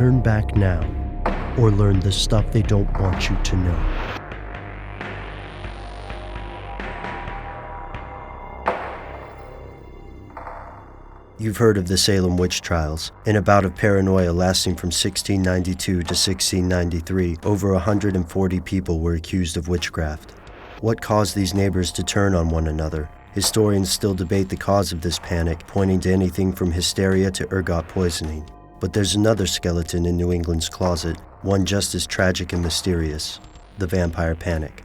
turn back now or learn the stuff they don't want you to know. You've heard of the Salem witch trials. In a bout of paranoia lasting from 1692 to 1693, over 140 people were accused of witchcraft. What caused these neighbors to turn on one another? Historians still debate the cause of this panic, pointing to anything from hysteria to ergot poisoning. But there's another skeleton in New England's closet, one just as tragic and mysterious: the vampire panic.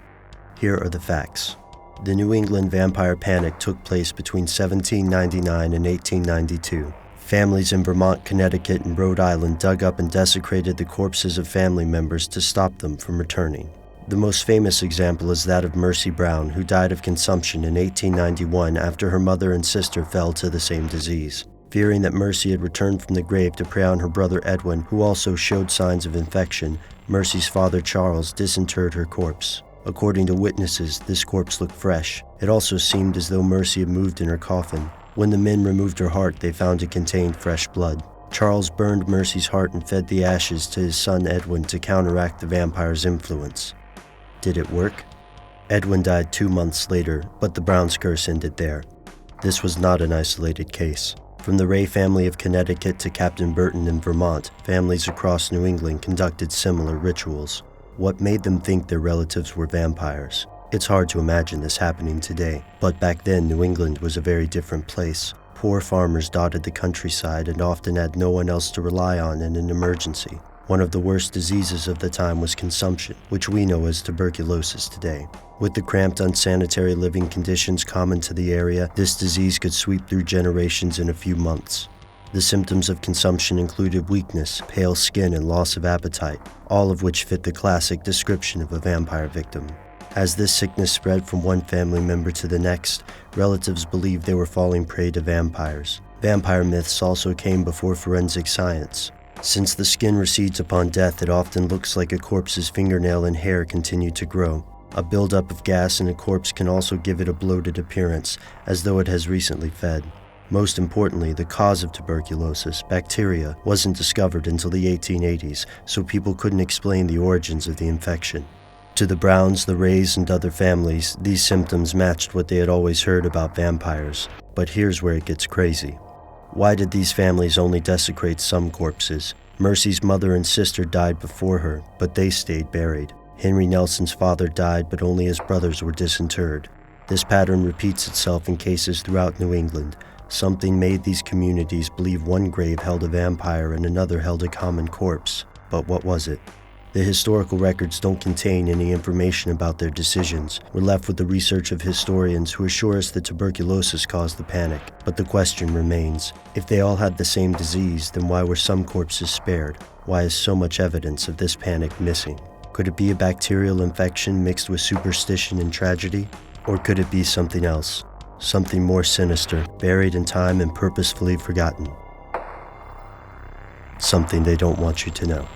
Here are the facts. The New England vampire panic took place between 1799 and 1892. Families in Vermont, Connecticut, and Rhode Island dug up and desecrated the corpses of family members to stop them from returning. The most famous example is that of Mercy Brown, who died of consumption in 1891 after her mother and sister fell to the same disease. Fearing that Mercy had returned from the grave to prey on her brother Edwin, who also showed signs of infection, Mercy's father Charles disinterred her corpse. According to witnesses, this corpse looked fresh. It also seemed as though Mercy had moved in her coffin. When the men removed her heart, they found it contained fresh blood. Charles burned Mercy's heart and fed the ashes to his son Edwin to counteract the vampire's influence. Did it work? Edwin died 2 months later, but the Browns' curse ended there. This was not an isolated case. From the Ray family of Connecticut to Captain Burton in Vermont, families across New England conducted similar rituals. What made them think their relatives were vampires? It's hard to imagine this happening today, but back then New England was a very different place. Poor farmers dotted the countryside and often had no one else to rely on in an emergency. One of the worst diseases of the time was consumption, which we know as tuberculosis today. With the cramped, unsanitary living conditions common to the area, this disease could sweep through generations in a few months. The symptoms of consumption included weakness, pale skin, and loss of appetite, all of which fit the classic description of a vampire victim. As this sickness spread from one family member to the next, relatives believed they were falling prey to vampires. Vampire myths also came before forensic science. Since the skin recedes upon death, it often looks like a corpse's fingernail and hair continue to grow. A buildup of gas in a corpse can also give it a bloated appearance, as though it has recently fed. Most importantly, the cause of tuberculosis, bacteria, wasn't discovered until the 1880s, so people couldn't explain the origins of the infection. To the Browns, the Rays, and other families, these symptoms matched what they had always heard about vampires. But here's where it gets crazy. Why did these families only desecrate some corpses? Mercy's mother and sister died before her, but they stayed buried. Henry Nelson's father died, but only his brothers were disinterred. This pattern repeats itself in cases throughout New England. Something made these communities believe one grave held a vampire and another held a common corpse. But what was it? The historical records don't contain any information about their decisions. We're left with the research of historians who assure us that tuberculosis caused the panic. But the question remains, if they all had the same disease, then why were some corpses spared? Why is so much evidence of this panic missing? Could it be a bacterial infection mixed with superstition and tragedy? Or could it be something else? Something more sinister, buried in time and purposefully forgotten. Something they don't want you to know.